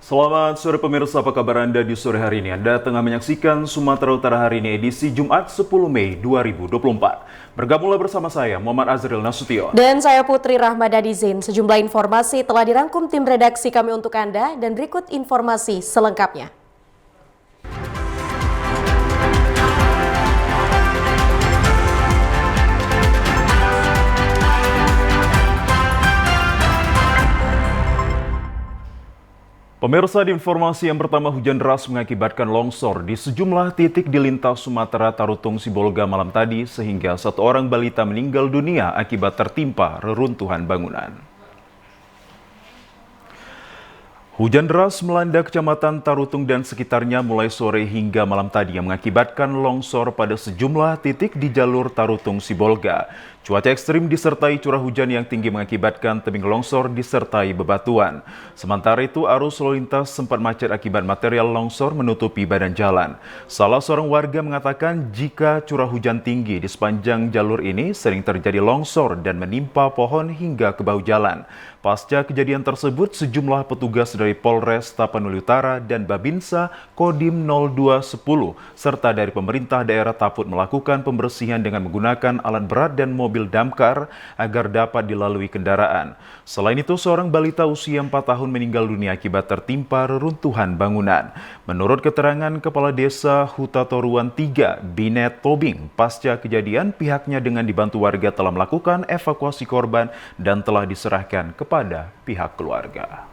Selamat sore pemirsa, apa kabar Anda di sore hari ini? Anda tengah menyaksikan Sumatera Utara hari ini edisi Jumat 10 Mei 2024. Bergabunglah bersama saya, Muhammad Azril Nasution. Dan saya Putri Rahmadadi Zain. Sejumlah informasi telah dirangkum tim redaksi kami untuk Anda dan berikut informasi selengkapnya. Pemirsa, di informasi yang pertama, hujan deras mengakibatkan longsor di sejumlah titik di lintas Sumatera Tarutung Sibolga malam tadi sehingga satu orang balita meninggal dunia akibat tertimpa reruntuhan bangunan. Hujan deras melanda Kecamatan Tarutung dan sekitarnya mulai sore hingga malam tadi yang mengakibatkan longsor pada sejumlah titik di jalur Tarutung Sibolga. Cuaca ekstrim disertai curah hujan yang tinggi mengakibatkan tebing longsor disertai bebatuan. Sementara itu, arus lalu lintas sempat macet akibat material longsor menutupi badan jalan. Salah seorang warga mengatakan jika curah hujan tinggi di sepanjang jalur ini sering terjadi longsor dan menimpa pohon hingga ke bahu jalan. Pasca kejadian tersebut, sejumlah petugas dari Polres Tapanuli Utara dan Babinsa Kodim 0210 serta dari pemerintah daerah Taput melakukan pembersihan dengan menggunakan alat berat dan mobil damkar agar dapat dilalui kendaraan. Selain itu, seorang balita usia 4 tahun meninggal dunia akibat tertimpa reruntuhan bangunan. Menurut keterangan Kepala Desa Hutatoruan 3, Binet Tobing, pasca kejadian pihaknya dengan dibantu warga telah melakukan evakuasi korban dan telah diserahkan kepada pihak keluarga.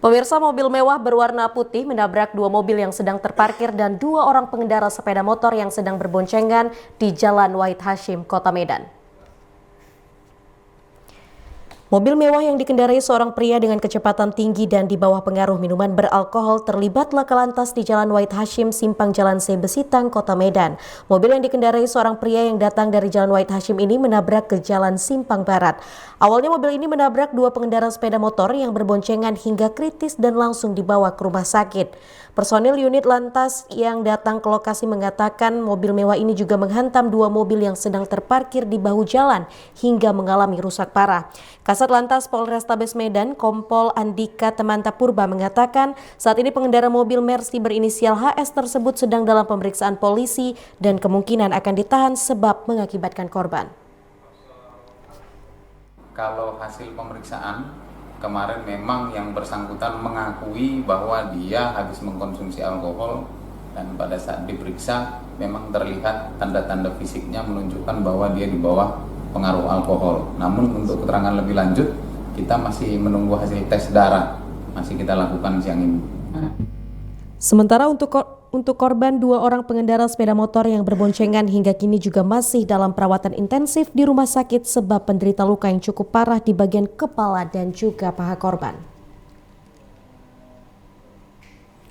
Pemirsa, mobil mewah berwarna putih menabrak dua mobil yang sedang terparkir dan dua orang pengendara sepeda motor yang sedang berboncengan di Jalan Wahid Hasyim, Kota Medan. Mobil mewah yang dikendarai seorang pria dengan kecepatan tinggi dan di bawah pengaruh minuman beralkohol terlibat laka lantas di Jalan Wahid Hasyim, Simpang Jalan C Besitang, Kota Medan. Mobil yang dikendarai seorang pria yang datang dari Jalan Wahid Hasyim ini menabrak ke Jalan Simpang Barat. Awalnya mobil ini menabrak dua pengendara sepeda motor yang berboncengan hingga kritis dan langsung dibawa ke rumah sakit. Personil unit lantas yang datang ke lokasi mengatakan mobil mewah ini juga menghantam dua mobil yang sedang terparkir di bahu jalan hingga mengalami rusak parah. Kasat Lantas Polrestabes Medan, Kompol Andika Temanta Purba mengatakan saat ini pengendara mobil Mercy berinisial HS tersebut sedang dalam pemeriksaan polisi dan kemungkinan akan ditahan sebab mengakibatkan korban. Kalau hasil pemeriksaan kemarin memang yang bersangkutan mengakui bahwa dia habis mengkonsumsi alkohol dan pada saat diperiksa memang terlihat tanda-tanda fisiknya menunjukkan bahwa dia di bawah pengaruh alkohol. Namun untuk keterangan lebih lanjut kita masih menunggu hasil tes darah, masih kita lakukan siang ini. Sementara untuk korban dua orang pengendara sepeda motor yang berboncengan hingga kini juga masih dalam perawatan intensif di rumah sakit sebab penderita luka yang cukup parah di bagian kepala dan juga paha korban.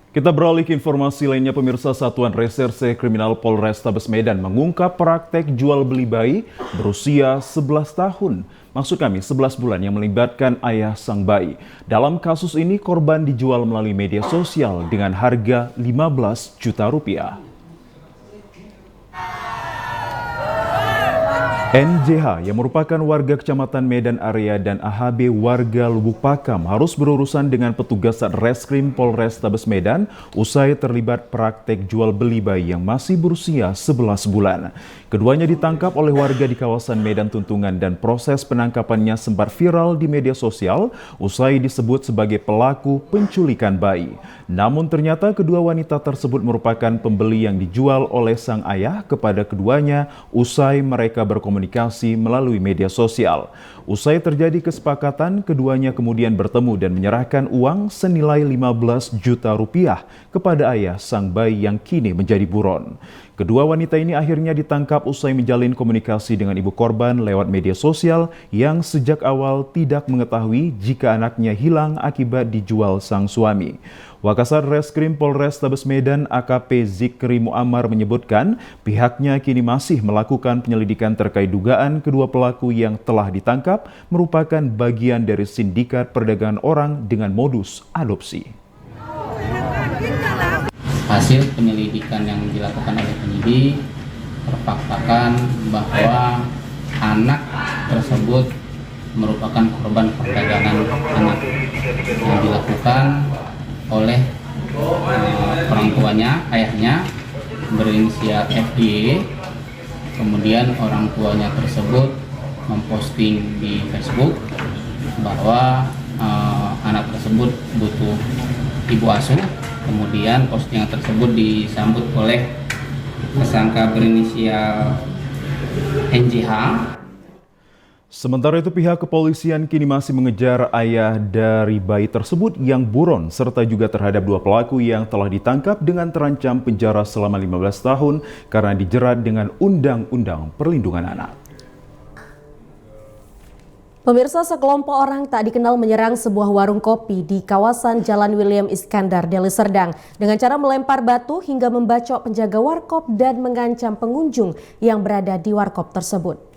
Kita beralih ke informasi lainnya, pemirsa. Satuan Reserse Kriminal Polrestabes Medan mengungkap praktek jual beli bayi berusia 11 tahun. Maksud kami 11 bulan yang melibatkan ayah sang bayi. Dalam kasus ini korban dijual melalui media sosial dengan harga 15 juta rupiah. NJH yang merupakan warga Kecamatan Medan Area dan AHB warga Lubuk Pakam harus berurusan dengan petugas Satreskrim Polrestabes Medan usai terlibat praktek jual beli bayi yang masih berusia 11 bulan. Keduanya ditangkap oleh warga di kawasan Medan Tuntungan dan proses penangkapannya sempat viral di media sosial usai disebut sebagai pelaku penculikan bayi. Namun ternyata kedua wanita tersebut merupakan pembeli yang dijual oleh sang ayah kepada keduanya usai mereka berkomunikasi melalui media sosial. Usai terjadi kesepakatan, keduanya kemudian bertemu dan menyerahkan uang senilai 15 juta rupiah kepada ayah sang bayi yang kini menjadi buron. Kedua wanita ini akhirnya ditangkap usai menjalin komunikasi dengan ibu korban lewat media sosial yang sejak awal tidak mengetahui jika anaknya hilang akibat dijual sang suami. Wakasat Reskrim Polrestabes Medan AKP Zikri Muammar menyebutkan pihaknya kini masih melakukan penyelidikan terkait dugaan kedua pelaku yang telah ditangkap merupakan bagian dari sindikat perdagangan orang dengan modus adopsi. Hasil penyelidikan yang dilakukan oleh penyidik terfaktakan bahwa anak tersebut merupakan korban perdagangan anak yang dilakukan oleh orang tuanya, ayahnya berinisial FY. Kemudian orang tuanya tersebut memposting di Facebook bahwa anak tersebut butuh ibu asuh. Kemudian postingan tersebut disambut oleh tersangka berinisial NJH. Sementara itu pihak kepolisian kini masih mengejar ayah dari bayi tersebut yang buron serta juga terhadap 2 pelaku yang telah ditangkap dengan terancam penjara selama 15 tahun karena dijerat dengan Undang-Undang Perlindungan Anak. Pemirsa, sekelompok orang tak dikenal menyerang sebuah warung kopi di kawasan Jalan William Iskandar, Deli Serdang dengan cara melempar batu hingga membacok penjaga warkop dan mengancam pengunjung yang berada di warkop tersebut.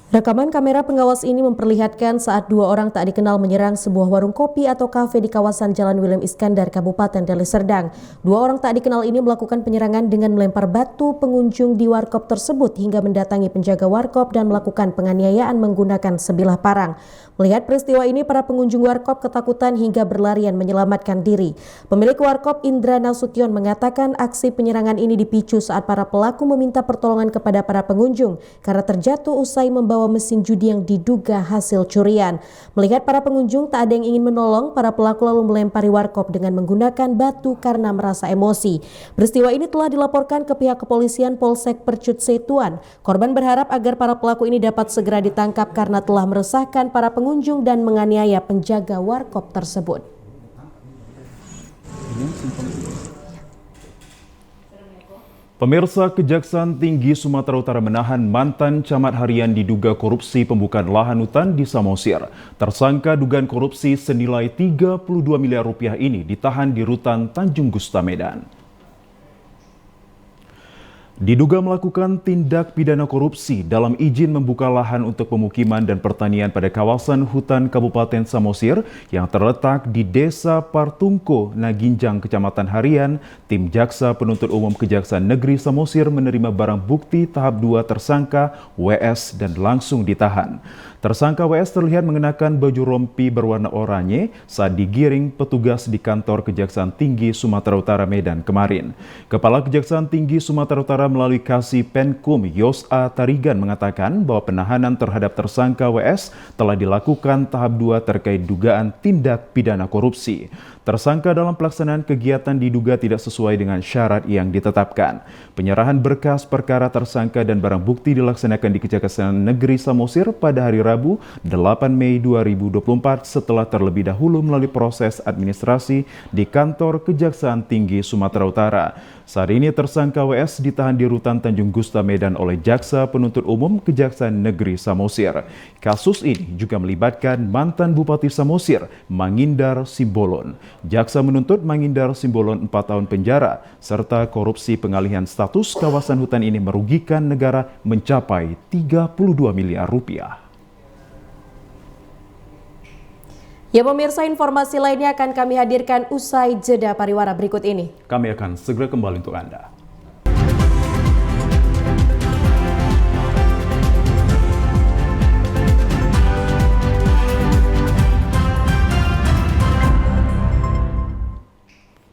Rekaman kamera pengawas ini memperlihatkan saat 2 orang tak dikenal menyerang sebuah warung kopi atau kafe di kawasan Jalan William Iskandar, Kabupaten Deli Serdang. 2 orang tak dikenal ini melakukan penyerangan dengan melempar batu pengunjung di warkop tersebut hingga mendatangi penjaga warkop dan melakukan penganiayaan menggunakan sebilah parang. Melihat peristiwa ini, para pengunjung warkop ketakutan hingga berlarian menyelamatkan diri. Pemilik warkop Indra Nasution mengatakan aksi penyerangan ini dipicu saat para pelaku meminta pertolongan kepada para pengunjung karena terjatuh usai membawa mesin judi yang diduga hasil curian. Melihat para pengunjung tak ada yang ingin menolong, para pelaku lalu melempari warkop dengan menggunakan batu karena merasa emosi. Peristiwa ini telah dilaporkan ke pihak kepolisian Polsek Percut Setuan. Korban berharap agar para pelaku ini dapat segera ditangkap karena telah meresahkan para pengunjung dan menganiaya penjaga warkop tersebut. Pemirsa, Kejaksaan Tinggi Sumatera Utara menahan mantan camat harian diduga korupsi pembukaan lahan hutan di Samosir. Tersangka dugaan korupsi senilai 32 miliar rupiah ini ditahan di Rutan Tanjung Gusta, Medan. Diduga melakukan tindak pidana korupsi dalam izin membuka lahan untuk pemukiman dan pertanian pada kawasan hutan Kabupaten Samosir yang terletak di Desa Partungko, Naginjang, Kecamatan Harian, tim Jaksa Penuntut Umum Kejaksaan Negeri Samosir menerima barang bukti tahap 2 tersangka WS dan langsung ditahan. Tersangka WS terlihat mengenakan baju rompi berwarna oranye saat digiring petugas di kantor Kejaksaan Tinggi Sumatera Utara, Medan kemarin. Kepala Kejaksaan Tinggi Sumatera Utara melalui Kasih Penkum Yos A. Tarigan mengatakan bahwa penahanan terhadap tersangka WS telah dilakukan tahap 2 terkait dugaan tindak pidana korupsi. Tersangka dalam pelaksanaan kegiatan diduga tidak sesuai dengan syarat yang ditetapkan. Penyerahan berkas perkara tersangka dan barang bukti dilaksanakan di Kejaksaan Negeri Samosir pada hari Rabu 8 Mei 2024 setelah terlebih dahulu melalui proses administrasi di kantor Kejaksaan Tinggi Sumatera Utara. Saat ini tersangka WS ditahan di Rutan Tanjung Gusta, Medan oleh Jaksa Penuntut Umum Kejaksaan Negeri Samosir. Kasus ini juga melibatkan mantan Bupati Samosir, Mangindar Simbolon. Jaksa menuntut Mangindar Simbolon 4 tahun penjara, serta korupsi pengalihan status kawasan hutan ini merugikan negara mencapai 32 miliar rupiah. Ya pemirsa, informasi lainnya akan kami hadirkan usai jeda pariwara berikut ini. Kami akan segera kembali untuk Anda.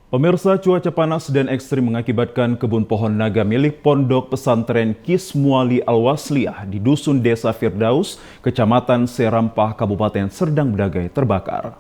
Pemirsa, cuaca panas dan ekstrim mengakibatkan kebun pohon naga milik Pondok Pesantren Kismuali Al-Wasliyah di Dusun Desa Firdaus, Kecamatan Serampah, Kabupaten Serdang Bedagai terbakar.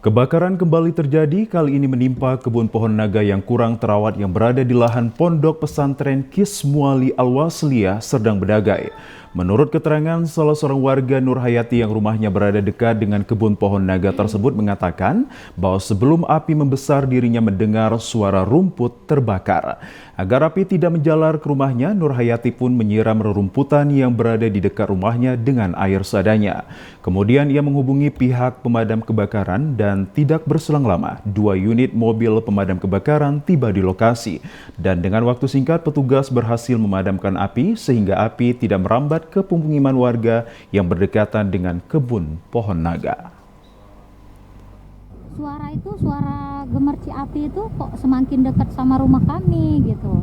Kebakaran kembali terjadi, kali ini menimpa kebun pohon naga yang kurang terawat yang berada di lahan Pondok Pesantren Kismuali Al-Wasliyah, Serdang Bedagai. Menurut keterangan salah seorang warga, Nur Hayati, yang rumahnya berada dekat dengan kebun pohon naga tersebut mengatakan bahwa sebelum api membesar dirinya mendengar suara rumput terbakar. Agar api tidak menjalar ke rumahnya, Nur Hayati pun menyiram rerumputan yang berada di dekat rumahnya dengan air seadanya. Kemudian ia menghubungi pihak pemadam kebakaran dan tidak berselang lama 2 unit mobil pemadam kebakaran tiba di lokasi. Dan dengan waktu singkat petugas berhasil memadamkan api sehingga api tidak merambat ke pemukiman warga yang berdekatan dengan kebun pohon naga. Suara gemerci api itu kok semakin dekat sama rumah kami gitu.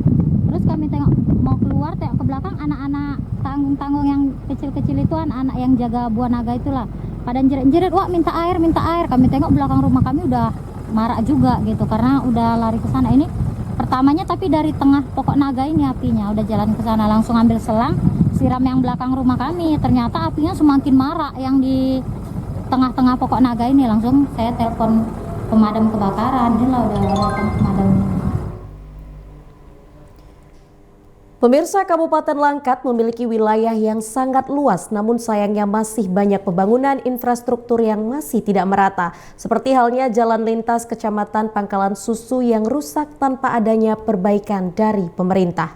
Terus kami tengok mau keluar, tengok ke belakang, anak-anak tanggung-tanggung yang kecil-kecil itu, anak-anak yang jaga buah naga itulah, pada jerit-jerit, wah minta air, minta air. Kami tengok belakang rumah kami udah marak juga gitu, karena udah lari ke sana. Ini pertamanya tapi dari tengah pokok naga ini apinya, udah jalan ke sana, langsung ambil selang, siram yang belakang rumah kami. Ternyata apinya semakin marak yang di tengah-tengah pokok naga ini. Langsung saya telepon pemadam kebakaran, inilah udah datang pemadam. Pemirsa, Kabupaten Langkat memiliki wilayah yang sangat luas, namun sayangnya masih banyak pembangunan infrastruktur yang masih tidak merata. Seperti halnya jalan lintas Kecamatan Pangkalan Susu yang rusak tanpa adanya perbaikan dari pemerintah.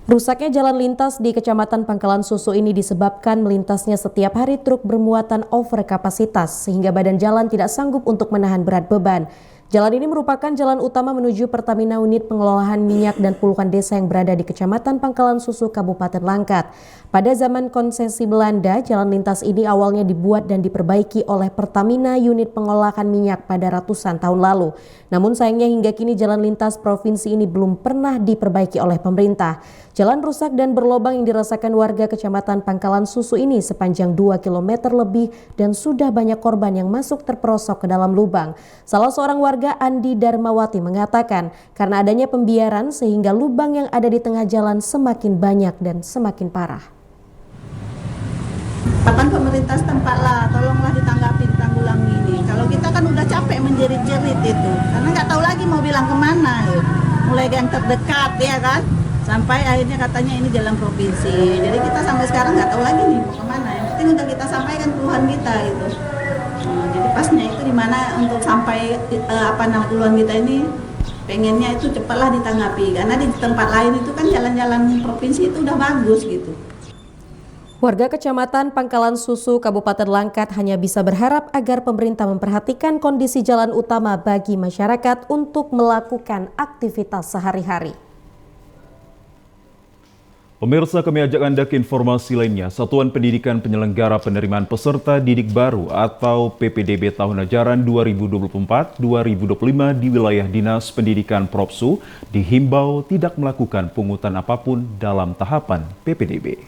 Rusaknya jalan lintas di Kecamatan Pangkalan Susu ini disebabkan melintasnya setiap hari truk bermuatan overkapasitas, sehingga badan jalan tidak sanggup untuk menahan berat beban. Jalan ini merupakan jalan utama menuju Pertamina Unit Pengelolaan Minyak dan puluhan desa yang berada di Kecamatan Pangkalan Susu, Kabupaten Langkat. Pada zaman konsesi Belanda, jalan lintas ini awalnya dibuat dan diperbaiki oleh Pertamina Unit Pengolahan Minyak pada ratusan tahun lalu. Namun sayangnya hingga kini jalan lintas provinsi ini belum pernah diperbaiki oleh pemerintah. Jalan rusak dan berlobang yang dirasakan warga Kecamatan Pangkalan Susu ini sepanjang 2 km lebih dan sudah banyak korban yang masuk terperosok ke dalam lubang. Salah seorang warga, Andi Darmawati, mengatakan karena adanya pembiaran sehingga lubang yang ada di tengah jalan semakin banyak dan semakin parah. Kapan pemerintah setempat lah, tolonglah ditanggapi, ditanggulangi ini. Kalau kita kan udah capek menjerit-jerit itu, karena nggak tahu lagi mau bilang kemana. Mulai yang terdekat ya kan, sampai akhirnya katanya ini jalan provinsi. Jadi kita sampai sekarang nggak tahu lagi nih mau kemana. Yang penting udah kita sampaikan keluhan kita itu. Jadi pasnya itu di mana untuk sampai keluhan kita ini, pengennya itu cepatlah ditanggapi. Karena di tempat lain itu kan jalan-jalan provinsi itu udah bagus gitu. Warga Kecamatan Pangkalan Susu, Kabupaten Langkat hanya bisa berharap agar pemerintah memperhatikan kondisi jalan utama bagi masyarakat untuk melakukan aktivitas sehari-hari. Pemirsa, kami ajak Anda ke informasi lainnya. Satuan Pendidikan Penyelenggara Penerimaan Peserta Didik Baru atau PPDB tahun ajaran 2024-2025 di wilayah Dinas Pendidikan Propsu dihimbau tidak melakukan pungutan apapun dalam tahapan PPDB.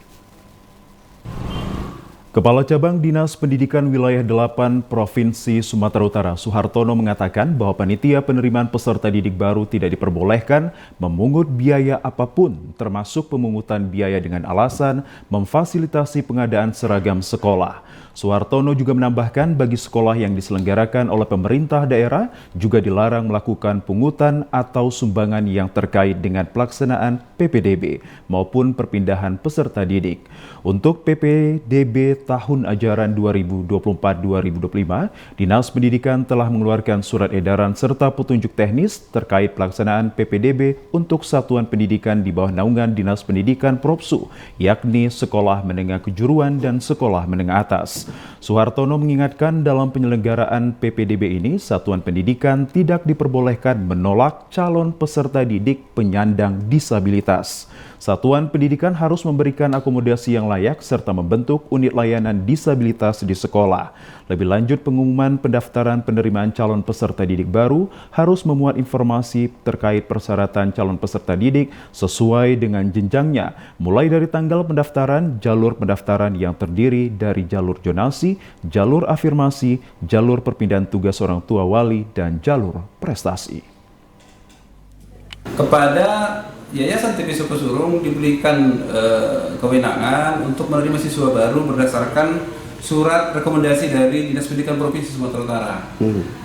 Kepala Cabang Dinas Pendidikan Wilayah 8 Provinsi Sumatera Utara, Suhartono, mengatakan bahwa panitia penerimaan peserta didik baru tidak diperbolehkan memungut biaya apapun, termasuk pemungutan biaya dengan alasan memfasilitasi pengadaan seragam sekolah. Suhartono juga menambahkan bagi sekolah yang diselenggarakan oleh pemerintah daerah juga dilarang melakukan pungutan atau sumbangan yang terkait dengan pelaksanaan PPDB maupun perpindahan peserta didik. Untuk PPDB tahun ajaran 2024-2025, Dinas Pendidikan telah mengeluarkan surat edaran serta petunjuk teknis terkait pelaksanaan PPDB untuk satuan pendidikan di bawah naungan Dinas Pendidikan Propsu, yakni sekolah menengah kejuruan dan sekolah menengah atas. Suhartono mengingatkan dalam penyelenggaraan PPDB ini, satuan pendidikan tidak diperbolehkan menolak calon peserta didik penyandang disabilitas. Satuan pendidikan harus memberikan akomodasi yang layak serta membentuk unit layanan disabilitas di sekolah. Lebih lanjut, pengumuman pendaftaran penerimaan calon peserta didik baru harus memuat informasi terkait persyaratan calon peserta didik sesuai dengan jenjangnya, mulai dari tanggal pendaftaran, jalur pendaftaran yang terdiri dari jalur zonasi, jalur afirmasi, jalur perpindahan tugas orang tua wali, dan jalur prestasi. Kepada Yayasan TP Sukosurung diberikan kewenangan untuk menerima siswa baru berdasarkan surat rekomendasi dari Dinas Pendidikan Provinsi Sumatera Utara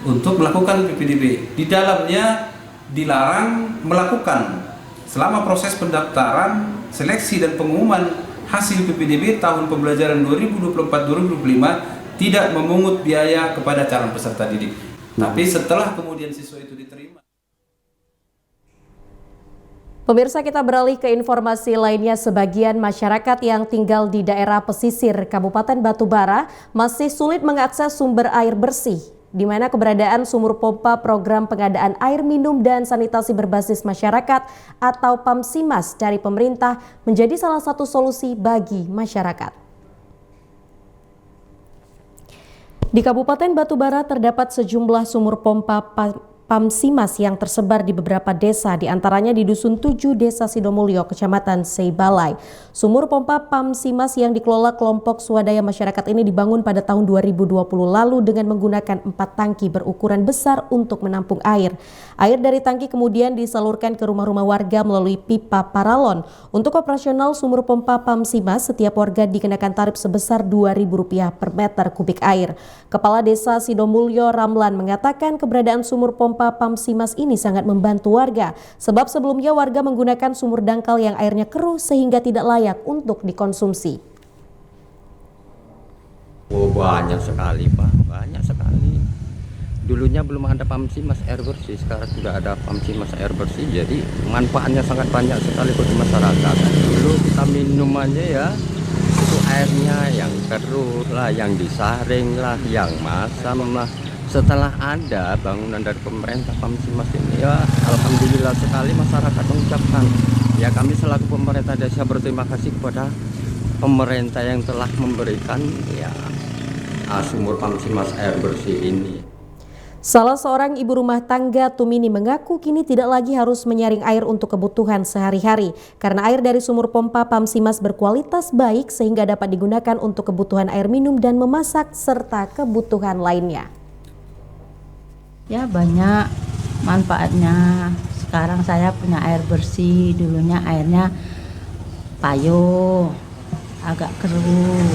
untuk melakukan PPDB. Di dalamnya dilarang melakukan selama proses pendaftaran, seleksi dan pengumuman hasil PPDB tahun pembelajaran 2024-2025 tidak memungut biaya kepada calon peserta didik. Tapi setelah kemudian siswa itu diterima. Pemirsa, kita beralih ke informasi lainnya. Sebagian masyarakat yang tinggal di daerah pesisir Kabupaten Batubara masih sulit mengakses sumber air bersih, di mana keberadaan sumur pompa program pengadaan air minum dan sanitasi berbasis masyarakat atau PAMSIMAS dari pemerintah menjadi salah satu solusi bagi masyarakat. Di Kabupaten Batubara terdapat sejumlah sumur pompa Pamsimas yang tersebar di beberapa desa, diantaranya di Dusun 7 Desa Sidomulyo, Kecamatan Seibalai. Sumur pompa Pamsimas yang dikelola kelompok swadaya masyarakat ini dibangun pada tahun 2020 lalu dengan menggunakan 4 tangki berukuran besar untuk menampung air. Air dari tangki kemudian disalurkan ke rumah-rumah warga melalui pipa paralon. Untuk operasional sumur pompa Pamsimas, setiap warga dikenakan tarif sebesar Rp2.000 per meter kubik air. Kepala Desa Sidomulyo Ramlan mengatakan keberadaan sumur pompa Pamsimas ini sangat membantu warga, sebab sebelumnya warga menggunakan sumur dangkal yang airnya keruh sehingga tidak layak untuk dikonsumsi. Oh, banyak sekali Pak, banyak sekali. Dulunya belum ada Pamsimas air bersih, sekarang sudah ada Pamsimas air bersih, jadi manfaatnya sangat banyak sekali bagi masyarakat. Dulu kita minum aja ya, itu airnya yang keruh lah, yang disaring lah, yang masam lah. Setelah ada bangunan dari pemerintah Pamsimas ini, ya alhamdulillah sekali masyarakat mengucapkan. Ya kami selaku pemerintah desa berterima kasih kepada pemerintah yang telah memberikan ya sumur Pamsimas air bersih ini. Salah seorang ibu rumah tangga Tumini mengaku kini tidak lagi harus menyaring air untuk kebutuhan sehari-hari karena air dari sumur pompa Pamsimas berkualitas baik sehingga dapat digunakan untuk kebutuhan air minum dan memasak serta kebutuhan lainnya. Ya banyak manfaatnya. Sekarang saya punya air bersih, dulunya airnya payung, agak keruh,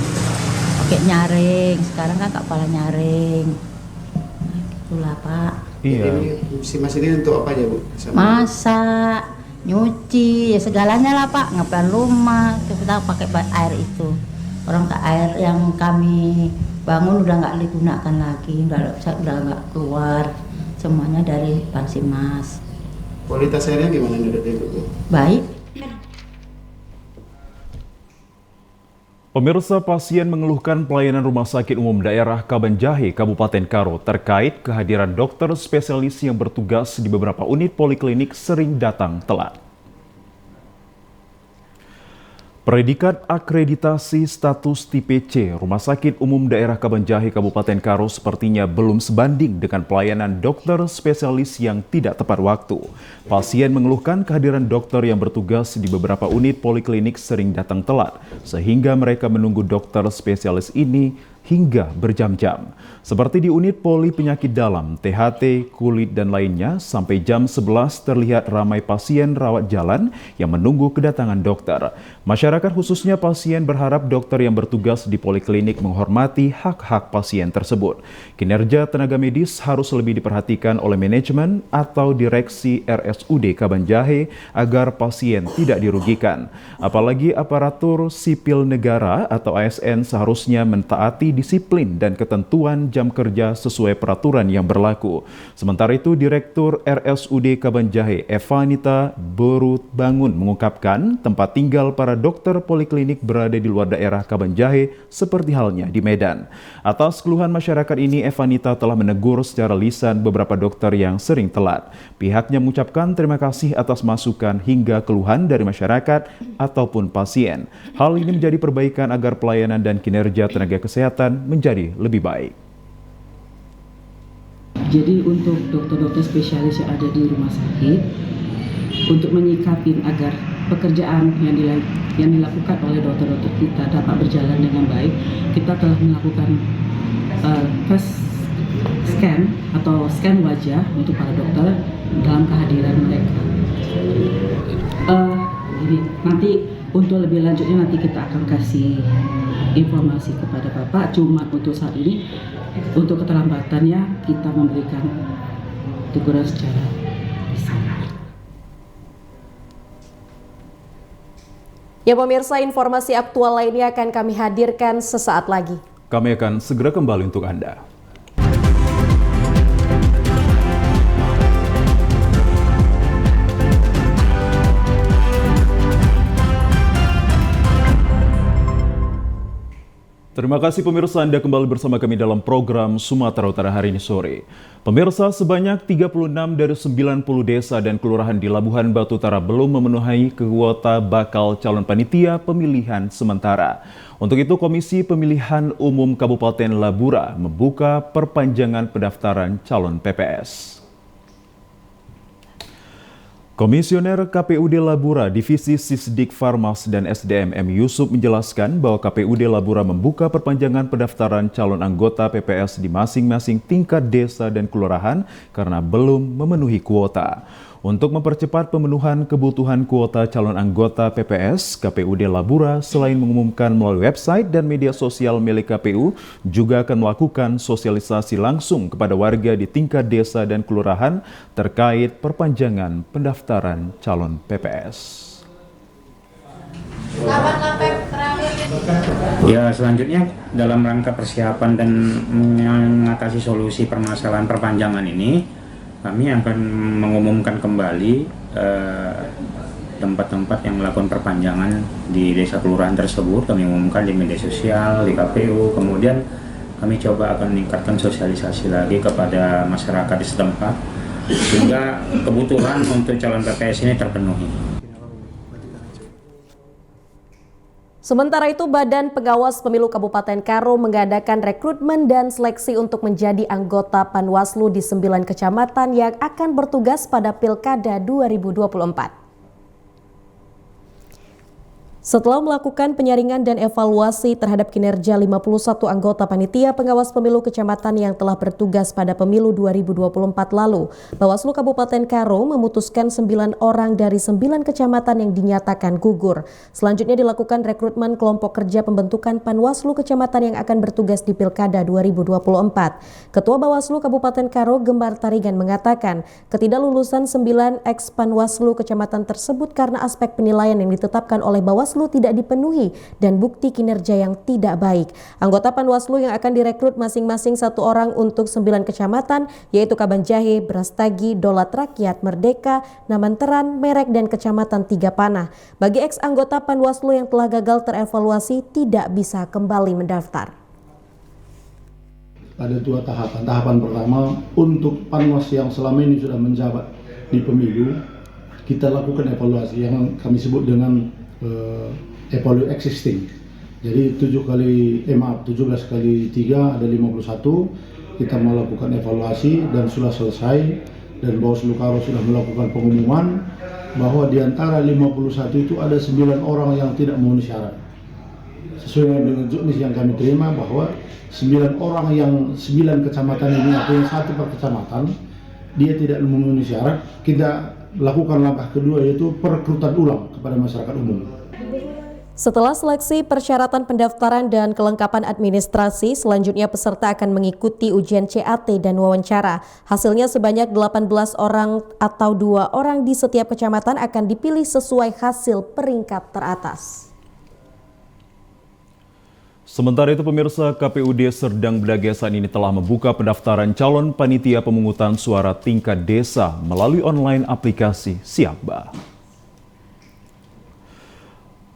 pakai nyaring, sekarang kan tak pala nyaring. Itulah Pak. Iya. Pamsimas ini untuk apa ya Bu? Masak, nyuci, ya segalanya lah Pak, ngepel rumah, kita pakai air itu. Orang air yang kami bangun udah nggak digunakan lagi, udah nggak keluar, semuanya dari Pamsimas. Kualitas airnya gimana menurut Ibu? Baik. Pemirsa, pasien mengeluhkan pelayanan Rumah Sakit Umum Daerah Kabanjahe, Kabupaten Karo terkait kehadiran dokter spesialis yang bertugas di beberapa unit poliklinik sering datang telat. Predikat akreditasi status tipe C Rumah Sakit Umum Daerah Kabanjahe Kabupaten Karo sepertinya belum sebanding dengan pelayanan dokter spesialis yang tidak tepat waktu. Pasien mengeluhkan kehadiran dokter yang bertugas di beberapa unit poliklinik sering datang telat, sehingga mereka menunggu dokter spesialis ini hingga berjam-jam. Seperti di unit poli penyakit dalam, THT, kulit, dan lainnya, sampai jam 11 terlihat ramai pasien rawat jalan yang menunggu kedatangan dokter. Masyarakat khususnya pasien berharap dokter yang bertugas di poliklinik menghormati hak-hak pasien tersebut. Kinerja tenaga medis harus lebih diperhatikan oleh manajemen atau direksi RSUD Kabanjahe agar pasien tidak dirugikan. Apalagi aparatur sipil negara atau ASN seharusnya mentaati disiplin dan ketentuan jam kerja sesuai peraturan yang berlaku. Sementara itu, Direktur RSUD Kabanjahe Evanita Borutbangun mengungkapkan tempat tinggal para dokter poliklinik berada di luar daerah Kabanjahe seperti halnya di Medan. Atas keluhan masyarakat ini, Evanita telah menegur secara lisan beberapa dokter yang sering telat. Pihaknya mengucapkan terima kasih atas masukan hingga keluhan dari masyarakat ataupun pasien. Hal ini menjadi perbaikan agar pelayanan dan kinerja tenaga kesehatan menjadi lebih baik. Jadi untuk dokter-dokter spesialis yang ada di rumah sakit, untuk menyikapi agar pekerjaan yang dilakukan oleh dokter-dokter kita dapat berjalan dengan baik, kita telah melakukan first scan atau scan wajah untuk para dokter dalam kehadiran mereka. Nanti untuk lebih lanjutnya nanti kita akan kasih informasi kepada Bapak. Cuma untuk saat ini, untuk keterlambatannya kita memberikan teguran secara lisan. Ya pemirsa, informasi aktual lainnya akan kami hadirkan sesaat lagi. Kami akan segera kembali untuk Anda. Terima kasih pemirsa, Anda kembali bersama kami dalam program Sumatera Utara hari ini sore. Pemirsa, sebanyak 36 dari 90 desa dan kelurahan di Labuhan Batu Utara belum memenuhi kuota bakal calon panitia pemilihan sementara. Untuk itu, Komisi Pemilihan Umum Kabupaten Labura membuka perpanjangan pendaftaran calon PPS. Komisioner KPUD Labura Divisi Sisdik Farmas dan SDM M. Yusuf menjelaskan bahwa KPUD Labura membuka perpanjangan pendaftaran calon anggota PPS di masing-masing tingkat desa dan kelurahan karena belum memenuhi kuota. Untuk mempercepat pemenuhan kebutuhan kuota calon anggota PPS, KPUD Labura selain mengumumkan melalui website dan media sosial milik KPU, juga akan melakukan sosialisasi langsung kepada warga di tingkat desa dan kelurahan terkait perpanjangan pendaftaran calon PPS. Ya, selanjutnya dalam rangka persiapan dan mengatasi solusi permasalahan perpanjangan ini, kami akan mengumumkan kembali tempat-tempat yang melakukan perpanjangan di desa kelurahan tersebut. Kami umumkan di media sosial, di KPU, kemudian kami coba akan meningkatkan sosialisasi lagi kepada masyarakat di setempat sehingga kebutuhan untuk calon PPS ini terpenuhi. Sementara itu, Badan Pengawas Pemilu Kabupaten Karo mengadakan rekrutmen dan seleksi untuk menjadi anggota Panwaslu di 9 kecamatan yang akan bertugas pada Pilkada 2024. Setelah melakukan penyaringan dan evaluasi terhadap kinerja 51 anggota panitia pengawas pemilu kecamatan yang telah bertugas pada pemilu 2024 lalu, Bawaslu Kabupaten Karo memutuskan 9 orang dari 9 kecamatan yang dinyatakan gugur. Selanjutnya dilakukan rekrutmen kelompok kerja pembentukan Panwaslu kecamatan yang akan bertugas di Pilkada 2024. Ketua Bawaslu Kabupaten Karo Gembar Tarigan mengatakan, ketidaklulusan 9 ex Panwaslu kecamatan tersebut karena aspek penilaian yang ditetapkan oleh Bawaslu tidak dipenuhi dan bukti kinerja yang tidak baik. Anggota Panwaslu yang akan direkrut masing-masing 1 orang untuk 9 kecamatan yaitu Kabanjahe, Brastagi, Dolat Rakyat, Merdeka, Namanteran, Merek, dan Kecamatan Tiga Panah. Bagi ex anggota Panwaslu yang telah gagal terevaluasi tidak bisa kembali mendaftar. Ada 2 tahapan. Tahapan pertama untuk Panwas yang selama ini sudah menjabat di pemilu, kita lakukan evaluasi yang kami sebut dengan evaluasi existing. Jadi 17 kali 3 ada 51. Kita melakukan evaluasi dan sudah selesai, dan Bawaslu Karo sudah melakukan pengumuman bahwa di antara 51 itu ada 9 orang yang tidak memenuhi syarat. Sesuai dengan juknis yang kami terima bahwa 9 orang yang 9 kecamatan ini, artinya 1 per kecamatan, dia tidak memenuhi syarat. Kita lakukan langkah kedua yaitu perekrutan ulang kepada masyarakat umum. Setelah seleksi persyaratan pendaftaran dan kelengkapan administrasi, selanjutnya peserta akan mengikuti ujian CAT dan wawancara. Hasilnya sebanyak 18 orang atau 2 orang di setiap kecamatan akan dipilih sesuai hasil peringkat teratas. Sementara itu pemirsa, KPUD Serdang Bedagesan ini telah membuka pendaftaran calon panitia pemungutan suara tingkat desa melalui online aplikasi Siakba.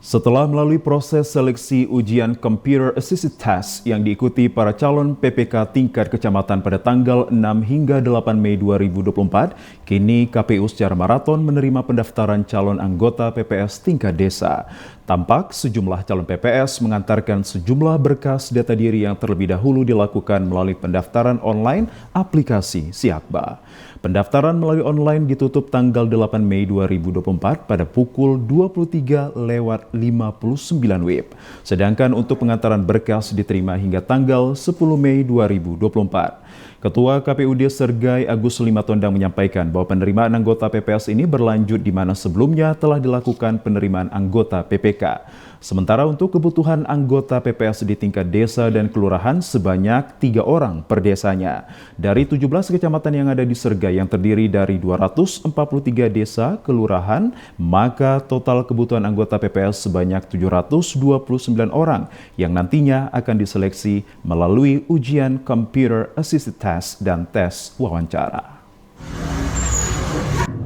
Setelah melalui proses seleksi ujian Computer Assisted Test yang diikuti para calon PPK tingkat kecamatan pada tanggal 6 hingga 8 Mei 2024, kini KPU secara maraton menerima pendaftaran calon anggota PPS tingkat desa. Tampak sejumlah calon PPS mengantarkan sejumlah berkas data diri yang terlebih dahulu dilakukan melalui pendaftaran online aplikasi Siakba. Pendaftaran melalui online ditutup tanggal 8 Mei 2024 pada pukul 23:59 WIB. Sedangkan untuk pengantaran berkas diterima hingga tanggal 10 Mei 2024. Ketua KPUD Sergai Agus Limatondang menyampaikan bahwa penerimaan anggota PPS ini berlanjut di mana sebelumnya telah dilakukan penerimaan anggota PPK. Sementara untuk kebutuhan anggota PPS di tingkat desa dan kelurahan sebanyak 3 orang per desanya. Dari 17 kecamatan yang ada di Sergai yang terdiri dari 243 desa kelurahan, maka total kebutuhan anggota PPS sebanyak 729 orang yang nantinya akan diseleksi melalui ujian Computer Assisted Test dan tes wawancara.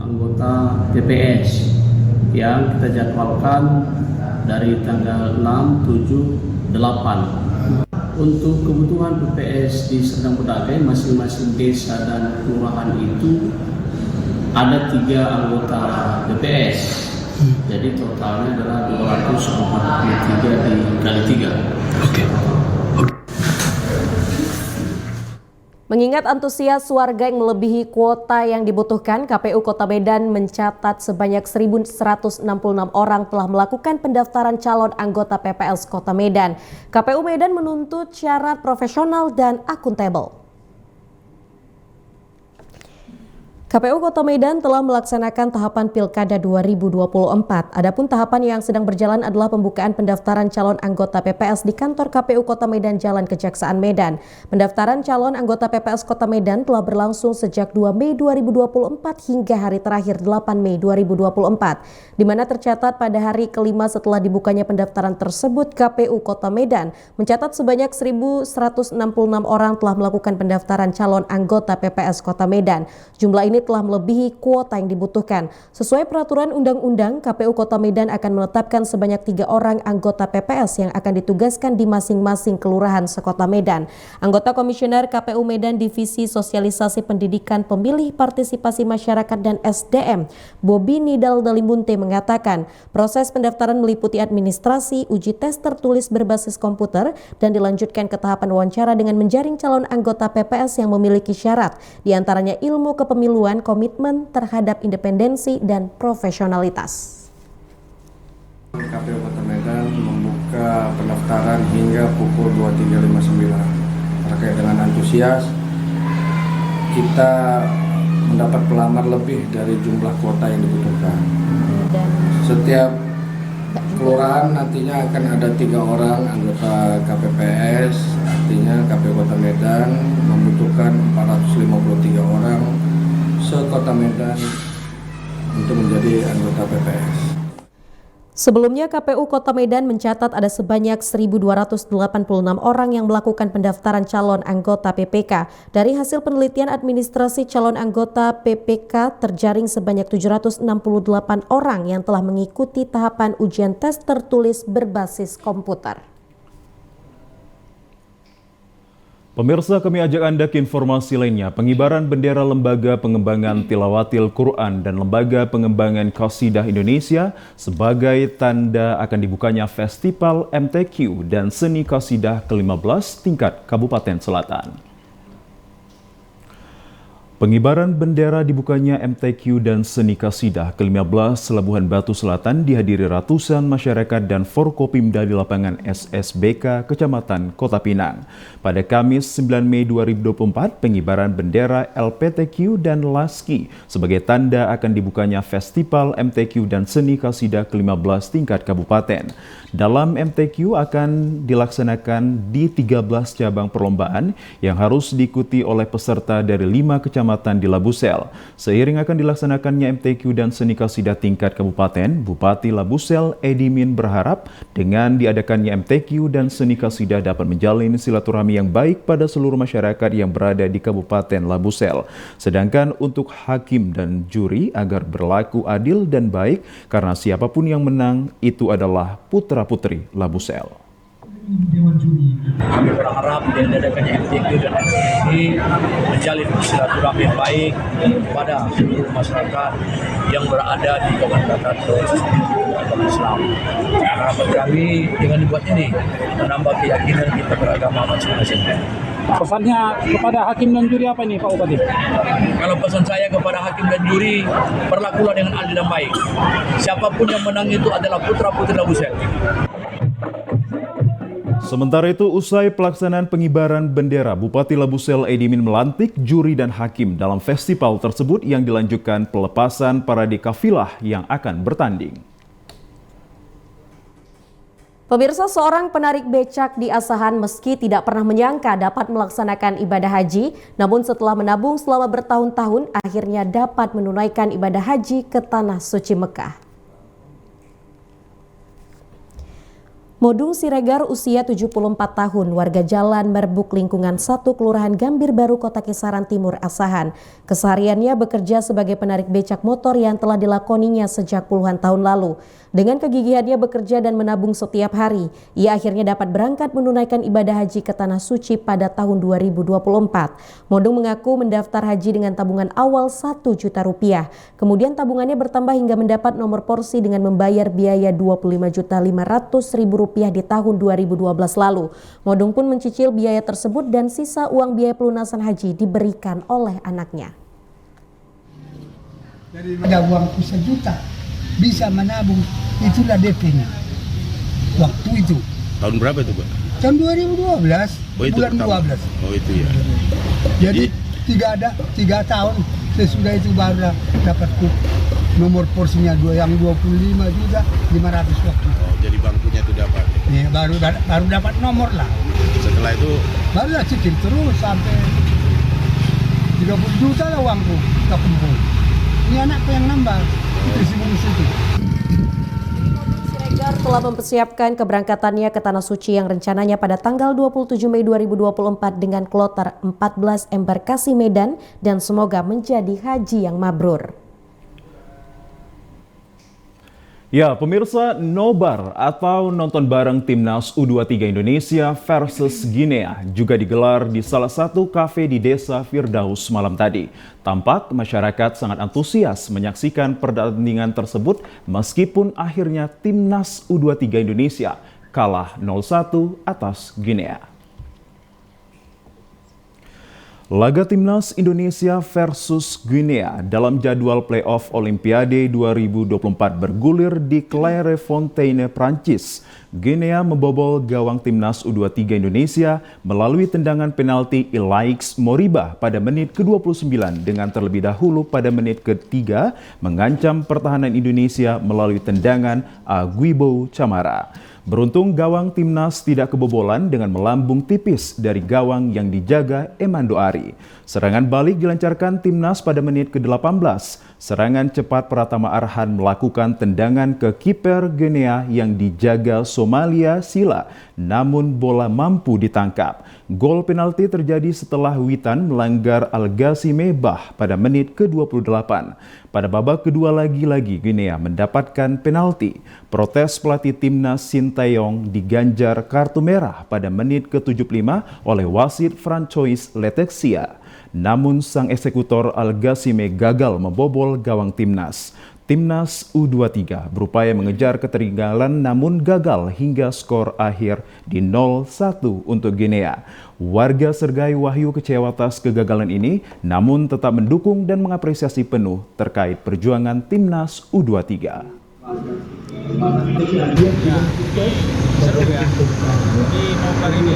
Anggota PPS yang kita jadwalkan dari tanggal 6, 7, 8. Untuk kebutuhan PPS di Serdang Bedagai, masing-masing desa dan kelurahan itu ada 3 anggota PPS. Jadi totalnya adalah 243 dikali 3. Oke. Mengingat antusias warga yang melebihi kuota yang dibutuhkan, KPU Kota Medan mencatat sebanyak 1.166 orang telah melakukan pendaftaran calon anggota PPS Kota Medan. KPU Medan menuntut syarat profesional dan akuntabel. KPU Kota Medan telah melaksanakan tahapan Pilkada 2024. Adapun tahapan yang sedang berjalan adalah pembukaan pendaftaran calon anggota PPS di kantor KPU Kota Medan Jalan Kejaksaan Medan. Pendaftaran calon anggota PPS Kota Medan telah berlangsung sejak 2 Mei 2024 hingga hari terakhir 8 Mei 2024, di mana tercatat pada hari kelima setelah dibukanya pendaftaran tersebut, KPU Kota Medan mencatat sebanyak 1.166 orang telah melakukan pendaftaran calon anggota PPS Kota Medan. Jumlah ini telah melebihi kuota yang dibutuhkan. Sesuai peraturan undang-undang, KPU Kota Medan akan menetapkan sebanyak 3 orang anggota PPS yang akan ditugaskan di masing-masing kelurahan sekota Medan. Anggota Komisioner KPU Medan Divisi Sosialisasi Pendidikan Pemilih Partisipasi Masyarakat dan SDM, Bobi Nidal Dalimunte mengatakan, proses pendaftaran meliputi administrasi, uji tes tertulis berbasis komputer, dan dilanjutkan ke tahapan wawancara dengan menjaring calon anggota PPS yang memiliki syarat, diantaranya ilmu kepemiluan, komitmen terhadap independensi dan profesionalitas. KPU Kota Medan membuka pendaftaran hingga pukul 23.59. Terkait dengan antusias, kita mendapat pelamar lebih dari jumlah kuota yang dibutuhkan. Setiap kelurahan nantinya akan ada 3 orang anggota KPPS, artinya KPU Kota Medan membutuhkan 453 orang sekota Medan untuk menjadi anggota PPS. Sebelumnya KPU Kota Medan mencatat ada sebanyak 1.286 orang yang melakukan pendaftaran calon anggota PPK. Dari hasil penelitian administrasi calon anggota PPK terjaring sebanyak 768 orang yang telah mengikuti tahapan ujian tes tertulis berbasis komputer. Pemirsa, kami ajak Anda ke informasi lainnya. Pengibaran bendera Lembaga Pengembangan Tilawatil Quran dan Lembaga Pengembangan Qasidah Indonesia sebagai tanda akan dibukanya Festival MTQ dan Seni Qasidah ke-15 tingkat Kabupaten Selatan. Pengibaran bendera dibukanya MTQ dan Seni Qasidah ke-15 Labuhan Batu Selatan dihadiri ratusan masyarakat dan Forkopimda di lapangan SSBK Kecamatan Kota Pinang. Pada Kamis 9 Mei 2024, pengibaran bendera LPTQ dan LASKI sebagai tanda akan dibukanya Festival MTQ dan Seni Qasidah ke-15 tingkat Kabupaten. Dalam MTQ akan dilaksanakan di 13 cabang perlombaan yang harus diikuti oleh peserta dari 5 kecamatan di Labusel. Seiring akan dilaksanakannya MTQ dan Seni Qasidah tingkat Kabupaten, Bupati Labusel Edimin berharap dengan diadakannya MTQ dan Seni Qasidah dapat menjalin silaturahmi yang baik pada seluruh masyarakat yang berada di Kabupaten Labusel. Sedangkan untuk hakim dan juri agar berlaku adil dan baik karena siapapun yang menang itu adalah putra-putri Labusel. Kami berharap diadakannya MTQ dan SNI menjalin silaturahmi yang baik kepada seluruh masyarakat yang berada di Kabupaten agama Islam. Harapan kami dengan dibuat ini menambah keyakinan kita beragama masing-masing. Pesannya kepada hakim dan juri apa ini Pak Bupati? Kalau pesan saya kepada hakim dan juri, berlakulah dengan adil dan baik. Siapapun yang menang itu adalah putra-putri Labusel. Sementara itu, usai pelaksanaan pengibaran bendera, Bupati Labusel Edimin melantik juri dan hakim dalam festival tersebut yang dilanjutkan pelepasan parade kafilah yang akan bertanding. Pemirsa, seorang penarik becak di Asahan meski tidak pernah menyangka dapat melaksanakan ibadah haji, namun setelah menabung selama bertahun-tahun, akhirnya dapat menunaikan ibadah haji ke Tanah Suci Mekah. Modung Siregar usia 74 tahun, warga Jalan Merbuk lingkungan 1 Kelurahan Gambir Baru Kota Kisaran Timur Asahan. Kesehariannya bekerja sebagai penarik becak motor yang telah dilakoninya sejak puluhan tahun lalu. Dengan kegigihannya bekerja dan menabung setiap hari, ia akhirnya dapat berangkat menunaikan ibadah haji ke Tanah Suci pada tahun 2024. Modung mengaku mendaftar haji dengan tabungan awal 1 juta rupiah. Kemudian tabungannya bertambah hingga mendapat nomor porsi dengan membayar biaya 25.500.000 rupiah di tahun 2012 lalu. Modung pun mencicil biaya tersebut dan sisa uang biaya pelunasan haji diberikan oleh anaknya. Jadi ada uangku 1 juta, bisa menabung, itulah DP-nya. Waktu itu. Tahun berapa itu, Pak? Tahun 2012, bulan pertama. 12. Oh itu ya. Jadi 3 tahun sesudah itu baru dapat nomor porsinya yang 25 juta 500 waktu. Oh, jadi bangkunya itu dapat. Ya, baru dapat nomor lah. Setelah itu baru cicil terus sampai 30 juta lah uangku kekumpul. Ini anakku yang nambah. Itu si bungsu itu. Siregar telah mempersiapkan keberangkatannya ke Tanah Suci yang rencananya pada tanggal 27 Mei 2024 dengan kloter 14 embarkasi Medan dan semoga menjadi haji yang mabrur. Ya, pemirsa, nobar atau nonton bareng Timnas U23 Indonesia versus Guinea juga digelar di salah satu kafe di Desa Firdaus malam tadi. Tampak masyarakat sangat antusias menyaksikan pertandingan tersebut meskipun akhirnya Timnas U23 Indonesia kalah 0-1 atas Guinea. Laga Timnas Indonesia versus Guinea dalam jadwal playoff Olimpiade 2024 bergulir di Clairefontaine, Prancis. Guinea membobol gawang Timnas U23 Indonesia melalui tendangan penalti Ilaix Moriba pada menit ke-29 dengan terlebih dahulu pada menit ke-3 mengancam pertahanan Indonesia melalui tendangan Aguibo Camara. Beruntung gawang Timnas tidak kebobolan dengan melambung tipis dari gawang yang dijaga Emando Ari. Serangan balik dilancarkan Timnas pada menit ke-18. Serangan cepat Pratama Arhan melakukan tendangan ke kiper Guinea yang dijaga Somalia Sila, namun bola mampu ditangkap. Gol penalti terjadi setelah Witan melanggar Al-Ghazi Mebah pada menit ke-28. Pada babak kedua lagi-lagi Guinea mendapatkan penalti. Protes pelatih Timnas Sintayong diganjar kartu merah pada menit ke-75 oleh wasit Francois Letexia. Namun sang eksekutor Al-Ghazime gagal membobol gawang Timnas. Timnas U23 berupaya mengejar ketertinggalan namun gagal hingga skor akhir di 0-1 untuk Guinea. Warga Sergai Wahyu kecewa atas kegagalan ini namun tetap mendukung dan mengapresiasi penuh terkait perjuangan Timnas U23. Seru ya. Di nobar ini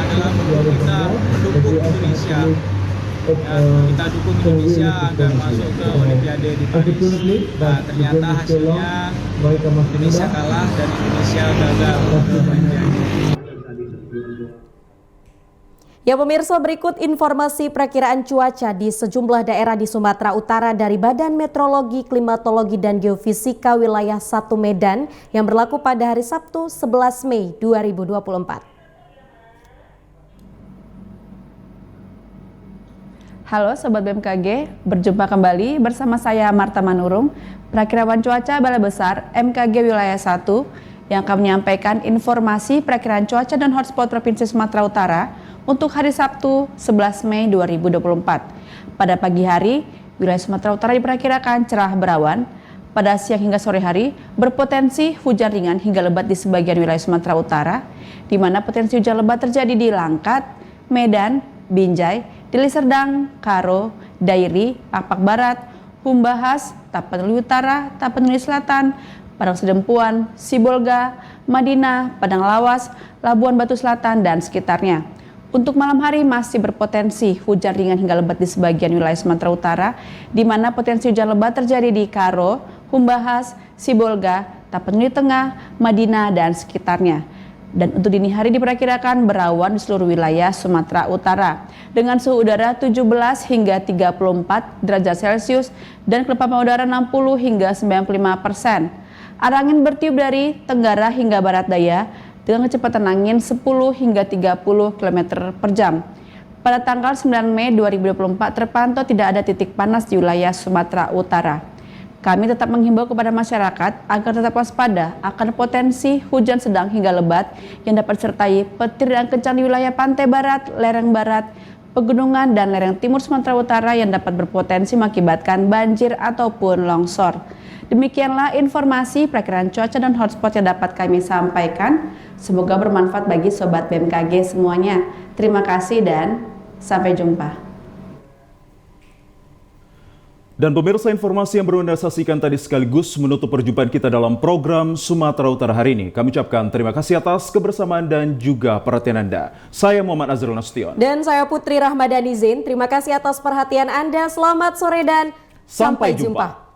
adalah kita mendukung Indonesia. Kita dukung Indonesia agar masuk ke Olimpiade di Paris. Nah, ternyata hasilnya Indonesia kalah dan Indonesia gagal ke Olimpiade. Ya pemirsa, berikut informasi perakiraan cuaca di sejumlah daerah di Sumatera Utara dari Badan Meteorologi, Klimatologi, dan Geofisika Wilayah 1 Medan yang berlaku pada hari Sabtu 11 Mei 2024. Halo Sobat BMKG, berjumpa kembali bersama saya Marta Manurung, perakiraan cuaca Balai Besar MKG Wilayah 1 yang akan menyampaikan informasi perakiraan cuaca dan hotspot Provinsi Sumatera Utara untuk hari Sabtu 11 Mei 2024. Pada pagi hari, wilayah Sumatera Utara diperkirakan cerah berawan. Pada siang hingga sore hari, berpotensi hujan ringan hingga lebat di sebagian wilayah Sumatera Utara, di mana potensi hujan lebat terjadi di Langkat, Medan, Binjai, Deli Serdang, Karo, Dairi, Apak Barat, Humbahas, Tapanuli Utara, Tapanuli Selatan, Padang Sedempuan, Sibolga, Madinah, Padang Lawas, Labuan Batu Selatan, dan sekitarnya. Untuk malam hari masih berpotensi hujan ringan hingga lebat di sebagian wilayah Sumatera Utara, di mana potensi hujan lebat terjadi di Karo, Humbahas, Sibolga, Tapanuli Tengah, Madinah, dan sekitarnya. Dan untuk dini hari diperkirakan berawan di seluruh wilayah Sumatera Utara dengan suhu udara 17 hingga 34 derajat Celcius dan kelembapan udara 60 hingga 95%. Arah angin bertiup dari tenggara hingga barat daya dengan kecepatan angin 10 hingga 30 km per jam. Pada tanggal 9 Mei 2024 terpantau tidak ada titik panas di wilayah Sumatera Utara. Kami tetap menghimbau kepada masyarakat agar tetap waspada akan potensi hujan sedang hingga lebat yang dapat disertai petir dan kencang di wilayah pantai barat, lereng barat, pegunungan, dan lereng timur Sumatera Utara yang dapat berpotensi mengakibatkan banjir ataupun longsor. Demikianlah informasi perakiraan cuaca dan hotspot yang dapat kami sampaikan. Semoga bermanfaat bagi Sobat BMKG semuanya. Terima kasih dan sampai jumpa. Dan pemirsa, informasi yang baru Anda saksikan tadi sekaligus menutup perjumpaan kita dalam program Sumatera Utara hari ini. Kami ucapkan terima kasih atas kebersamaan dan juga perhatian Anda. Saya Muhammad Azrul Nasution. Dan saya Putri Rahmadani Zain. Terima kasih atas perhatian Anda. Selamat sore dan sampai jumpa.